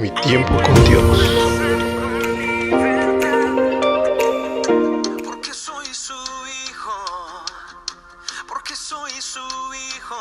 Mi tiempo con Dios. Porque soy su hijo, porque soy su hijo.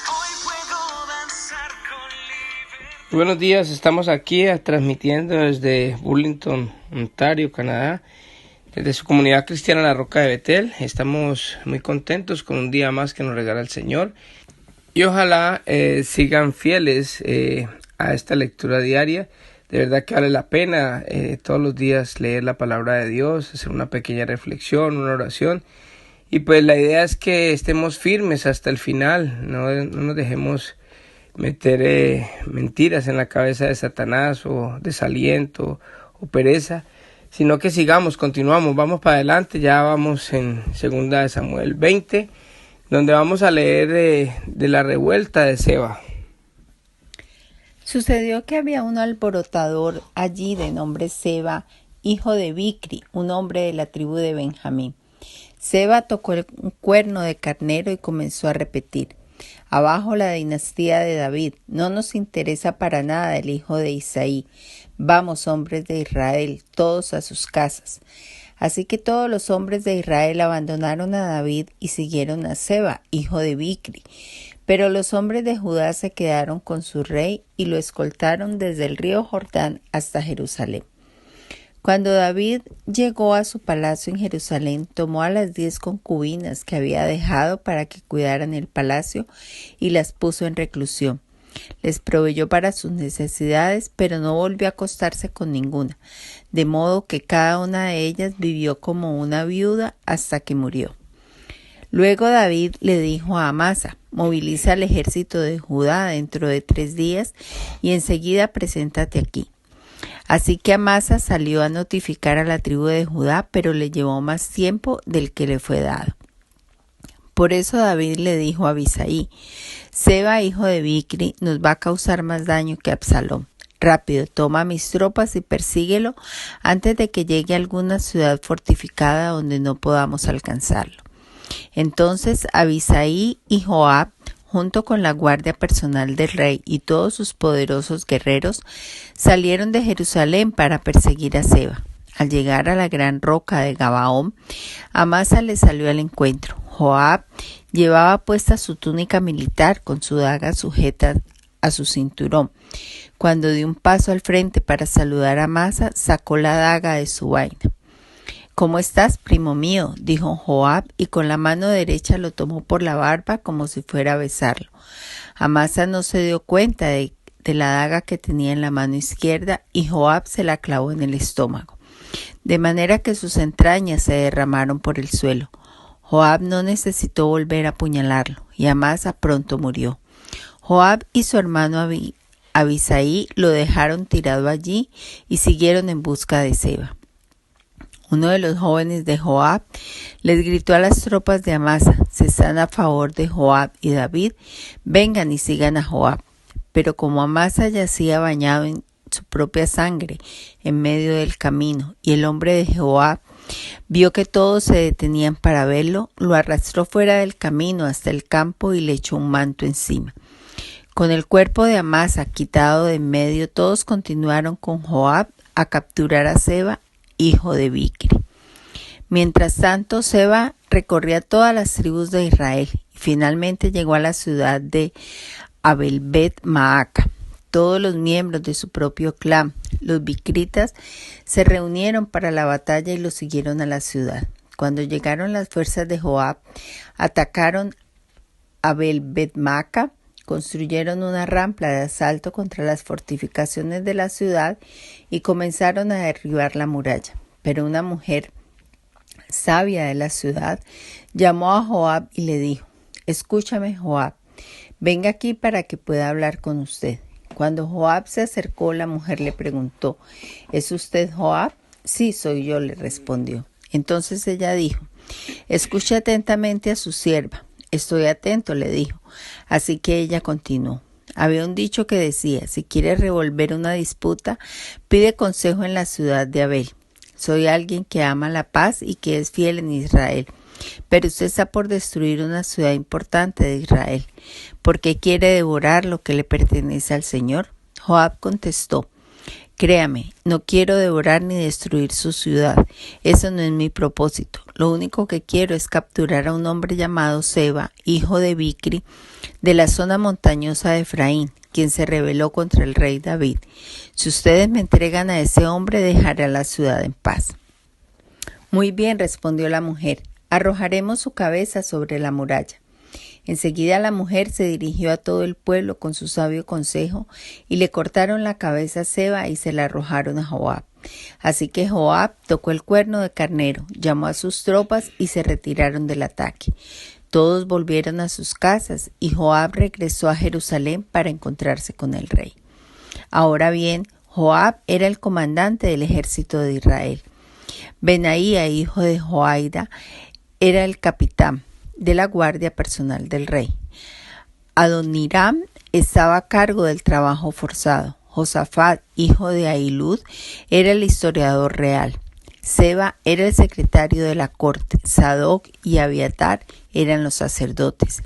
Hoy puedo danzar con libertad. Buenos días, estamos aquí transmitiendo desde Burlington, Ontario, Canadá, desde su comunidad cristiana La Roca de Betel. Estamos muy contentos con un día más que nos regala el Señor y ojalá sigan fieles a esta lectura diaria. De verdad que vale la pena todos los días leer la palabra de Dios, hacer una pequeña reflexión, una oración. Y pues la idea es que estemos firmes hasta el final, no nos dejemos meter mentiras en la cabeza de Satanás o desaliento o pereza, sino que continuamos, vamos para adelante. Ya vamos en 2 Samuel 20, donde vamos a leer de la revuelta de Seba. Sucedió que había un alborotador allí de nombre Seba, hijo de Bicri, un hombre de la tribu de Benjamín. Seba tocó un cuerno de carnero y comenzó a repetir: abajo la dinastía de David, no nos interesa para nada el hijo de Isaí. Vamos, hombres de Israel, todos a sus casas. Así que todos los hombres de Israel abandonaron a David y siguieron a Seba, hijo de Bicri. Pero los hombres de Judá se quedaron con su rey y lo escoltaron desde el río Jordán hasta Jerusalén. Cuando David llegó a su palacio en Jerusalén, tomó a las 10 concubinas que había dejado para que cuidaran el palacio y las puso en reclusión. Les proveyó para sus necesidades, pero no volvió a acostarse con ninguna, de modo que cada una de ellas vivió como una viuda hasta que murió. Luego David le dijo a Amasa: moviliza el ejército de Judá dentro de 3 días y enseguida preséntate aquí. Así que Amasa salió a notificar a la tribu de Judá, pero le llevó más tiempo del que le fue dado. Por eso David le dijo a Abisaí: Seba, hijo de Bicri, nos va a causar más daño que Absalón. Rápido, toma mis tropas y persíguelo antes de que llegue a alguna ciudad fortificada donde no podamos alcanzarlo. Entonces Abisaí y Joab, junto con la guardia personal del rey y todos sus poderosos guerreros, salieron de Jerusalén para perseguir a Seba. Al llegar a la gran roca de Gabaón, Amasa le salió al encuentro. Joab llevaba puesta su túnica militar con su daga sujeta a su cinturón. Cuando dio un paso al frente para saludar a Amasa, sacó la daga de su vaina. ¿Cómo estás, primo mío?, dijo Joab, y con la mano derecha lo tomó por la barba como si fuera a besarlo. Amasa no se dio cuenta de la daga que tenía en la mano izquierda y Joab se la clavó en el estómago, de manera que sus entrañas se derramaron por el suelo. Joab no necesitó volver a apuñalarlo y Amasa pronto murió. Joab y su hermano Abisaí lo dejaron tirado allí y siguieron en busca de Seba. Uno de los jóvenes de Joab les gritó a las tropas de Amasa: si están a favor de Joab y David, vengan y sigan a Joab. Pero como Amasa yacía bañado en su propia sangre en medio del camino y el hombre de Joab vio que todos se detenían para verlo, lo arrastró fuera del camino hasta el campo y le echó un manto encima. Con el cuerpo de Amasa quitado de en medio, todos continuaron con Joab a capturar a Seba, hijo de Bicri. Mientras tanto, Seba recorría todas las tribus de Israel y finalmente llegó a la ciudad de Abel-Bet-Maaca. Todos los miembros de su propio clan, los bicritas, se reunieron para la batalla y lo siguieron a la ciudad. Cuando llegaron las fuerzas de Joab, atacaron Abel-Bet-Maaca, construyeron una rampa de asalto contra las fortificaciones de la ciudad y comenzaron a derribar la muralla. Pero una mujer sabia de la ciudad llamó a Joab y le dijo: escúchame, Joab, venga aquí para que pueda hablar con usted. Cuando Joab se acercó, la mujer le preguntó: ¿es usted Joab? Sí, soy yo, le respondió. Entonces ella dijo: escuche atentamente a su sierva. Estoy atento, le dijo. Así que ella continuó. Había un dicho que decía: si quieres resolver una disputa, pide consejo en la ciudad de Abel. Soy alguien que ama la paz y que es fiel en Israel. Pero usted está por destruir una ciudad importante de Israel. ¿Por qué quiere devorar lo que le pertenece al Señor? Joab contestó: Créame, no quiero devorar ni destruir su ciudad. Eso no es mi propósito. Lo único que quiero es capturar a un hombre llamado Seba, hijo de Bicri, de la zona montañosa de Efraín, quien se rebeló contra el rey David. Si ustedes me entregan a ese hombre, dejaré a la ciudad en paz. Muy bien, respondió la mujer. Arrojaremos su cabeza sobre la muralla. Enseguida la mujer se dirigió a todo el pueblo con su sabio consejo y le cortaron la cabeza a Seba y se la arrojaron a Joab. Así que Joab tocó el cuerno de carnero, llamó a sus tropas y se retiraron del ataque. Todos volvieron a sus casas y Joab regresó a Jerusalén para encontrarse con el rey. Ahora bien, Joab era el comandante del ejército de Israel. Benaía, hijo de Joiada, era el capitán de la guardia personal del rey. Adoniram estaba a cargo del trabajo forzado. Josafat, hijo de Ahilud, era el historiador real. Seba era el secretario de la corte. Sadoc y Abiatar eran los sacerdotes.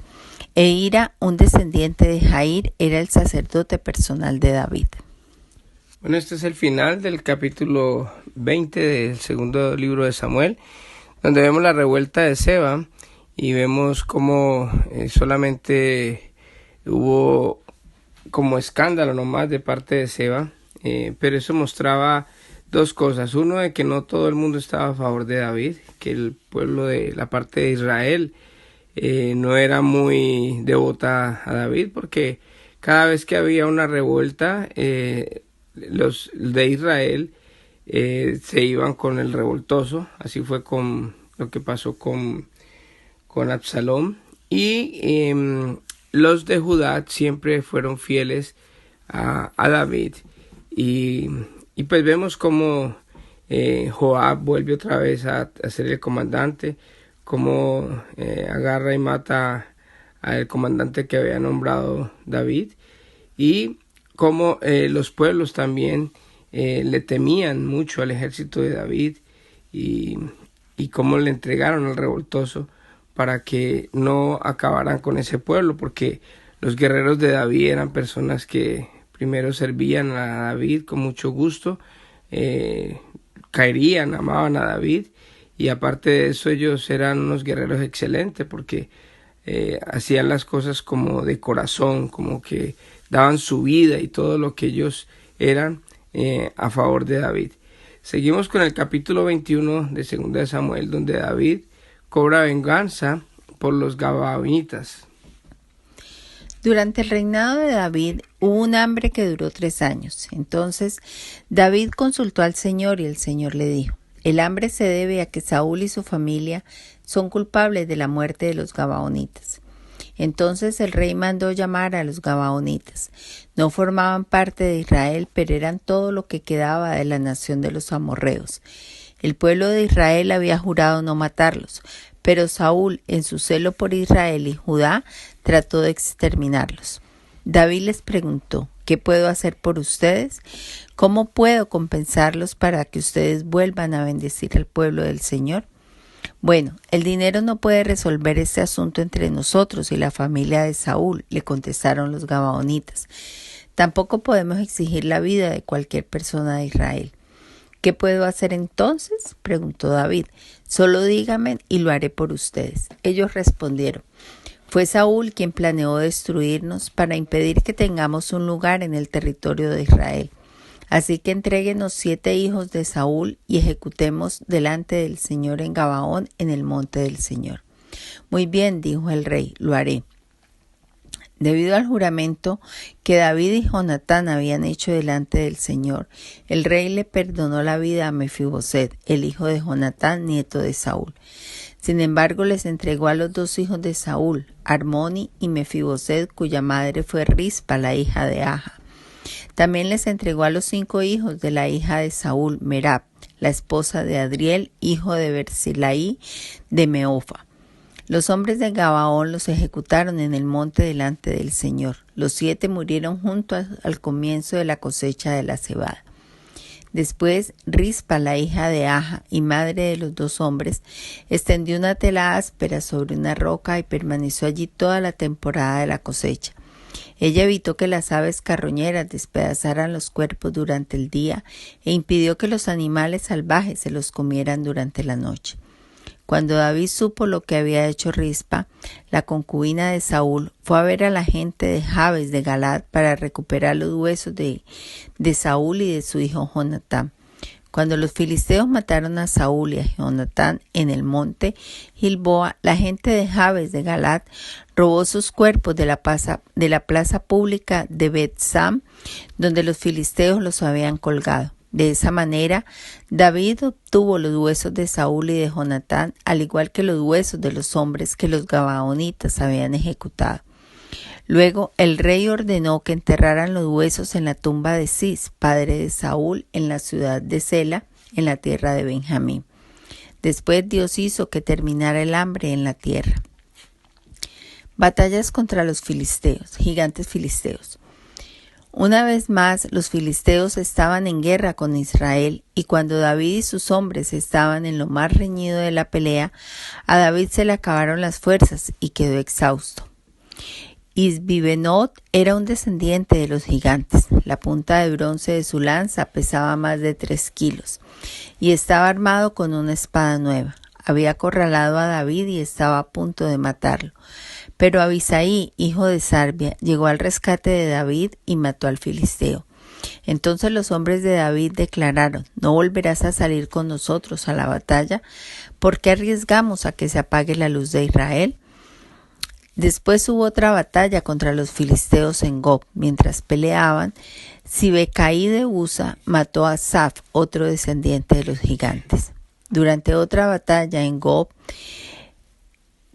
Eira, un descendiente de Jair, era el sacerdote personal de David. Bueno, este es el final del capítulo 20 del segundo libro de Samuel, donde vemos la revuelta de Seba y vemos cómo solamente hubo como escándalo nomás de parte de Seba, pero eso mostraba dos cosas. Uno, de que no todo el mundo estaba a favor de David, que el pueblo de la parte de Israel no era muy devota a David, porque cada vez que había una revuelta, los de Israel se iban con el revoltoso. Así fue con lo que pasó con Absalom, y los de Judá siempre fueron fieles a David, y pues vemos como Joab vuelve otra vez a ser el comandante, como agarra y mata al comandante que había nombrado David, y como los pueblos también le temían mucho al ejército de David, y cómo le entregaron al revoltoso para que no acabaran con ese pueblo, porque los guerreros de David eran personas que primero servían a David con mucho gusto, caerían, amaban a David, y aparte de eso ellos eran unos guerreros excelentes, porque hacían las cosas como de corazón, como que daban su vida y todo lo que ellos eran a favor de David. Seguimos con el capítulo 21 de 2 de Samuel, donde David cobra venganza por los gabaonitas. Durante el reinado de David hubo un hambre que duró 3 años. Entonces David consultó al Señor y el Señor le dijo: el hambre se debe a que Saúl y su familia son culpables de la muerte de los gabaonitas. Entonces el rey mandó llamar a los gabaonitas. No formaban parte de Israel, pero eran todo lo que quedaba de la nación de los amorreos. El pueblo de Israel había jurado no matarlos, pero Saúl, en su celo por Israel y Judá, trató de exterminarlos. David les preguntó: ¿qué puedo hacer por ustedes? ¿Cómo puedo compensarlos para que ustedes vuelvan a bendecir al pueblo del Señor? Bueno, el dinero no puede resolver este asunto entre nosotros y la familia de Saúl, le contestaron los gabaonitas. Tampoco podemos exigir la vida de cualquier persona de Israel. ¿Qué puedo hacer entonces?, preguntó David. Solo díganme y lo haré por ustedes. Ellos respondieron: fue Saúl quien planeó destruirnos para impedir que tengamos un lugar en el territorio de Israel. Así que entréguenos 7 hijos de Saúl y ejecutemos delante del Señor en Gabaón, en el monte del Señor. Muy bien, dijo el rey, lo haré. Debido al juramento que David y Jonatán habían hecho delante del Señor, el rey le perdonó la vida a Mefiboset, el hijo de Jonatán, nieto de Saúl. Sin embargo, les entregó a los 2 hijos de Saúl, Armoni y Mefiboset, cuya madre fue Rispa, la hija de Aja. También les entregó a los 5 hijos de la hija de Saúl, Merab, la esposa de Adriel, hijo de Berzilaí de Meofa. Los hombres de Gabaón los ejecutaron en el monte delante del Señor. Los 7 murieron junto al comienzo de la cosecha de la cebada. Después, Rispa, la hija de Aja y madre de los dos hombres, extendió una tela áspera sobre una roca y permaneció allí toda la temporada de la cosecha. Ella evitó que las aves carroñeras despedazaran los cuerpos durante el día e impidió que los animales salvajes se los comieran durante la noche. Cuando David supo lo que había hecho Rispa, la concubina de Saúl, fue a ver a la gente de Jabes de Galaad para recuperar los huesos de Saúl y de su hijo Jonatán. Cuando los filisteos mataron a Saúl y a Jonatán en el monte Gilboa, la gente de Jabes de Galaad robó sus cuerpos de la plaza pública de Bet-Sam, donde los filisteos los habían colgado. De esa manera, David obtuvo los huesos de Saúl y de Jonatán, al igual que los huesos de los hombres que los gabaonitas habían ejecutado. Luego el rey ordenó que enterraran los huesos en la tumba de Cis, padre de Saúl, en la ciudad de Sela, en la tierra de Benjamín. Después Dios hizo que terminara el hambre en la tierra. Batallas contra los filisteos, gigantes filisteos. Una vez más, los filisteos estaban en guerra con Israel, y cuando David y sus hombres estaban en lo más reñido de la pelea, a David se le acabaron las fuerzas y quedó exhausto. Isbi-Benob era un descendiente de los gigantes. La punta de bronce de su lanza pesaba más de 3 kilos y estaba armado con una espada nueva. Había acorralado a David y estaba a punto de matarlo. Pero Abisai, hijo de Sarbia, llegó al rescate de David y mató al filisteo. Entonces los hombres de David declararon: «No volverás a salir con nosotros a la batalla, ¿por qué arriesgamos a que se apague la luz de Israel?». Después hubo otra batalla contra los filisteos en Gob. Mientras peleaban, Sibecaí de Usa mató a Saf, otro descendiente de los gigantes. Durante otra batalla en Gob,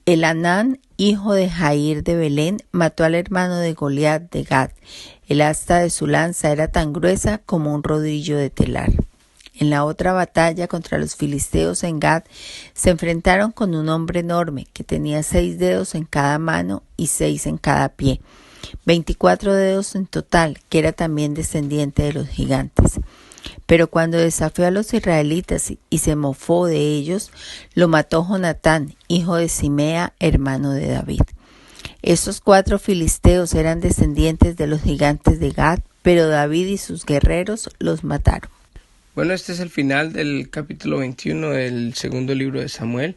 Elanán, hijo de Jair de Belén, mató al hermano de Goliat de Gat. El asta de su lanza era tan gruesa como un rodillo de telar. En la otra batalla contra los filisteos en Gat, se enfrentaron con un hombre enorme que tenía 6 dedos en cada mano y 6 en cada pie, 24 dedos en total, que era también descendiente de los gigantes. Pero cuando desafió a los israelitas y se mofó de ellos, lo mató Jonatán, hijo de Simea, hermano de David. Estos 4 filisteos eran descendientes de los gigantes de Gad, pero David y sus guerreros los mataron. Bueno, este es el final del capítulo 21 del segundo libro de Samuel,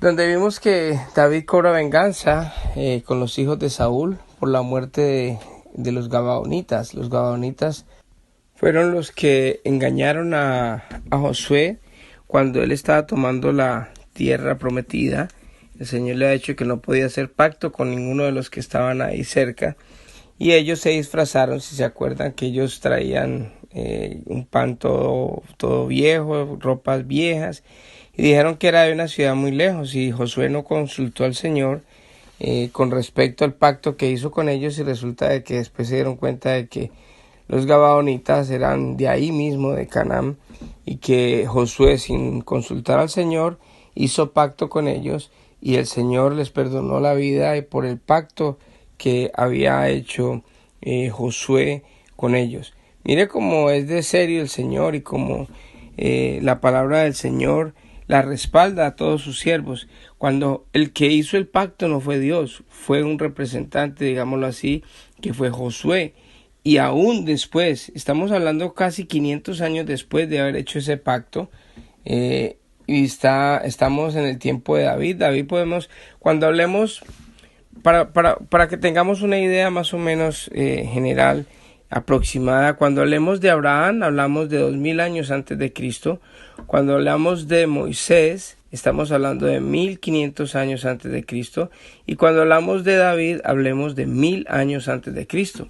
donde vimos que David cobra venganza con los hijos de Saúl por la muerte de los gabaonitas. Los gabaonitas fueron los que engañaron a Josué cuando él estaba tomando la tierra prometida. El Señor le ha dicho que no podía hacer pacto con ninguno de los que estaban ahí cerca. Y ellos se disfrazaron, si se acuerdan, que ellos traían un pan todo viejo, ropas viejas, y dijeron que era de una ciudad muy lejos. Y Josué no consultó al Señor con respecto al pacto que hizo con ellos, y resulta de que después se dieron cuenta de que los gabaonitas eran de ahí mismo, de Canaán, y que Josué, sin consultar al Señor, hizo pacto con ellos, y el Señor les perdonó la vida y por el pacto que había hecho Josué con ellos. Mire cómo es de serio el Señor y cómo la palabra del Señor la respalda a todos sus siervos. Cuando el que hizo el pacto no fue Dios, fue un representante, digámoslo así, que fue Josué. Y aún después, estamos hablando casi 500 años después de haber hecho ese pacto, y estamos en el tiempo de David. David podemos, cuando hablemos, para que tengamos una idea más o menos general, aproximada, cuando hablemos de Abraham, hablamos de 2000 años antes de Cristo. Cuando hablamos de Moisés, estamos hablando de 1500 años antes de Cristo. Y cuando hablamos de David, hablemos de 1000 años antes de Cristo.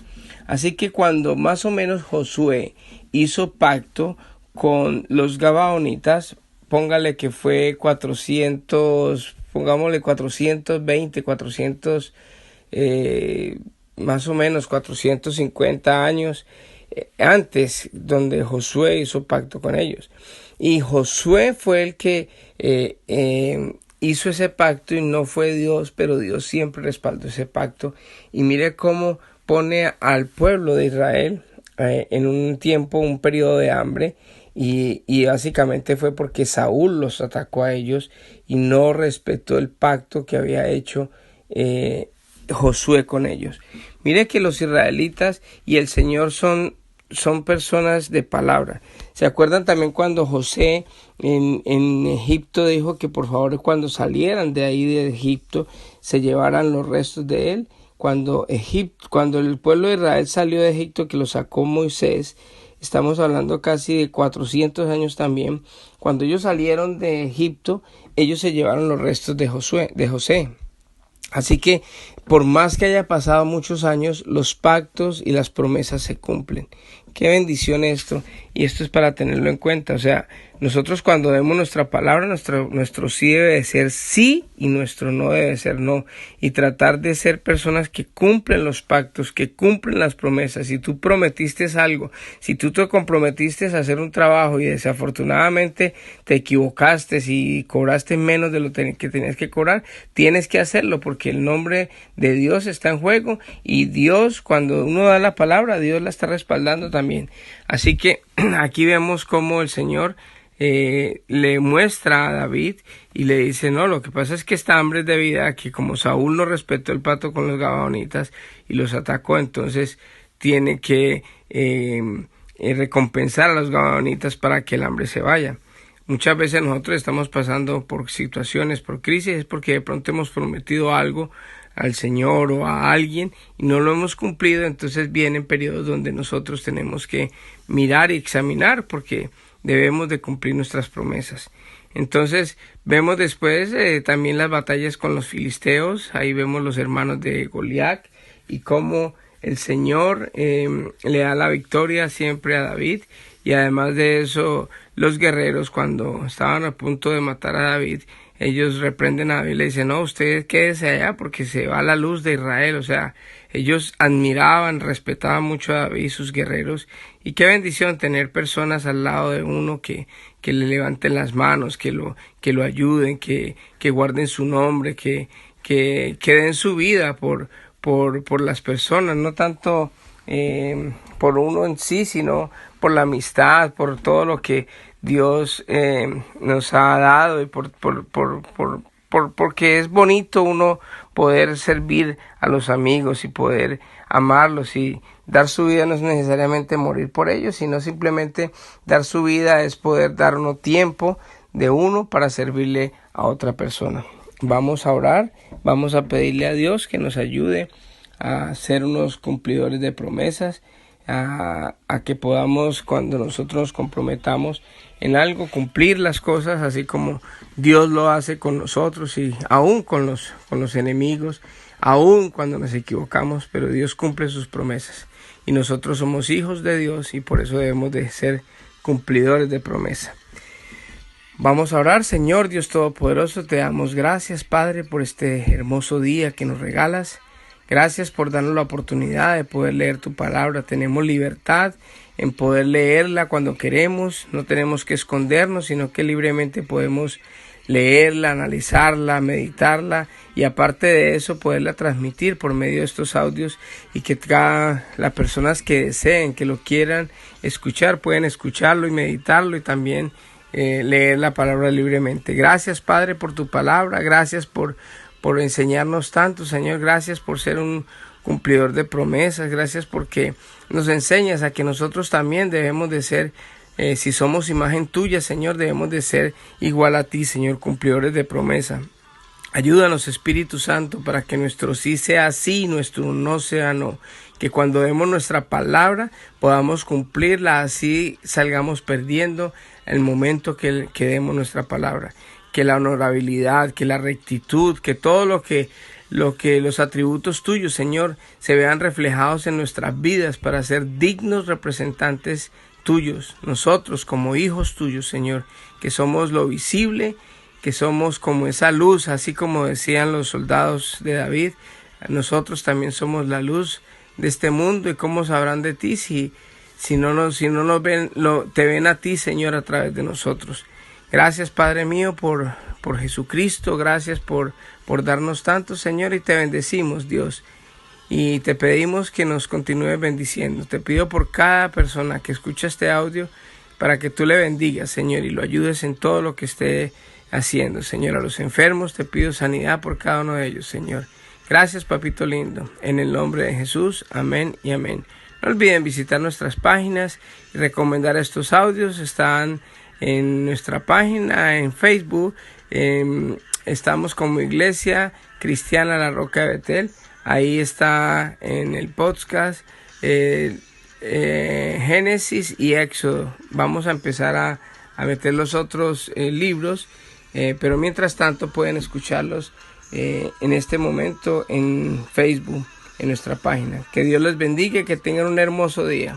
Así que cuando más o menos Josué hizo pacto con los gabaonitas, póngale que fue 420, más o menos 450 años antes, donde Josué hizo pacto con ellos. Y Josué fue el que hizo ese pacto, y no fue Dios, pero Dios siempre respaldó ese pacto. Y mire cómo pone al pueblo de Israel, en un tiempo, un periodo de hambre, y básicamente fue porque Saúl los atacó a ellos y no respetó el pacto que había hecho Josué con ellos. Mire que los israelitas y el Señor son personas de palabra. ¿Se acuerdan también cuando José en Egipto dijo que por favor cuando salieran de ahí de Egipto se llevaran los restos de él? Cuando el pueblo de Israel salió de Egipto, que lo sacó Moisés, estamos hablando casi de 400 años también, cuando ellos salieron de Egipto, ellos se llevaron los restos de José. Así que por más que haya pasado muchos años, los pactos y las promesas se cumplen. Qué bendición esto, y esto es para tenerlo en cuenta. O sea, nosotros cuando demos nuestra palabra, nuestro sí debe de ser sí y nuestro no debe ser no. Y tratar de ser personas que cumplen los pactos, que cumplen las promesas. Si tú prometiste algo, si tú te comprometiste a hacer un trabajo y desafortunadamente te equivocaste y cobraste menos de lo que tenías que cobrar, tienes que hacerlo porque el nombre de Dios está en juego, y Dios, cuando uno da la palabra, Dios la está respaldando también. Así que aquí vemos cómo el Señor le muestra a David y le dice, no, lo que pasa es que esta hambre es debido a que como Saúl no respetó el pacto con los gabaonitas y los atacó, entonces tiene que recompensar a los gabaonitas para que el hambre se vaya. Muchas veces nosotros estamos pasando por situaciones, por crisis, es porque de pronto hemos prometido algo al Señor o a alguien y no lo hemos cumplido. Entonces vienen periodos donde nosotros tenemos que mirar y examinar porque debemos de cumplir nuestras promesas. Entonces vemos después también las batallas con los filisteos. Ahí vemos los hermanos de Goliat y cómo el Señor le da la victoria siempre a David. Y además de eso, los guerreros, cuando estaban a punto de matar a David, ellos reprenden a David y le dicen, no, usted quédese allá porque se va la luz de Israel. O sea, ellos admiraban, respetaban mucho a David y sus guerreros. Y qué bendición tener personas al lado de uno que le levanten las manos, que lo ayuden, que guarden su nombre, que den su vida por las personas, no tanto por uno en sí, sino por la amistad, por todo lo que Dios nos ha dado y porque es bonito uno poder servir a los amigos y poder amarlos, y dar su vida no es necesariamente morir por ellos, sino simplemente dar su vida es poder dar uno tiempo de uno para servirle a otra persona. Vamos a orar, vamos a pedirle a Dios que nos ayude a ser unos cumplidores de promesas, a que podamos, cuando nosotros nos comprometamos en algo, cumplir las cosas así como Dios lo hace con nosotros, y aún con los enemigos, aún cuando nos equivocamos, pero Dios cumple sus promesas y nosotros somos hijos de Dios y por eso debemos de ser cumplidores de promesa. Vamos a orar. Señor Dios Todopoderoso, te damos gracias, Padre, por este hermoso día que nos regalas. Gracias por darnos la oportunidad de poder leer tu palabra. Tenemos libertad en poder leerla cuando queremos. No tenemos que escondernos, sino que libremente podemos leerla, analizarla, meditarla, y aparte de eso poderla transmitir por medio de estos audios, y que las personas que deseen, que lo quieran escuchar, pueden escucharlo y meditarlo, y también leer la palabra libremente. Gracias, Padre, por tu palabra. Gracias por enseñarnos tanto, Señor. Gracias por ser un cumplidor de promesas. Gracias porque nos enseñas a que nosotros también debemos de ser, si somos imagen tuya, Señor, debemos de ser igual a ti, Señor, cumplidores de promesa. Ayúdanos, Espíritu Santo, para que nuestro sí sea sí y nuestro no sea no. Que cuando demos nuestra palabra podamos cumplirla, así salgamos perdiendo el momento que demos nuestra palabra. Que la honorabilidad, que la rectitud, que todo lo que los atributos tuyos, Señor, se vean reflejados en nuestras vidas para ser dignos representantes tuyos. Nosotros como hijos tuyos, Señor, que somos lo visible, que somos como esa luz, así como decían los soldados de David. Nosotros también somos la luz de este mundo, y cómo sabrán de ti si no nos ven, te ven a ti, Señor, a través de nosotros. Gracias, Padre mío, por Jesucristo. Gracias por darnos tanto, Señor, y te bendecimos, Dios. y te pedimos que nos continúes bendiciendo. Te pido por cada persona que escucha este audio para que tú le bendigas, Señor, y lo ayudes en todo lo que esté haciendo. Señor, a los enfermos te pido sanidad por cada uno de ellos, Señor. Gracias, papito lindo. En el nombre de Jesús, amén y amén. No olviden visitar nuestras páginas y recomendar estos audios. Están en nuestra página, en Facebook. Estamos como Iglesia Cristiana La Roca de Betel. Ahí está en el podcast Génesis y Éxodo. Vamos a empezar a meter los otros libros, pero mientras tanto pueden escucharlos en este momento en Facebook, en nuestra página. Que Dios les bendiga y que tengan un hermoso día.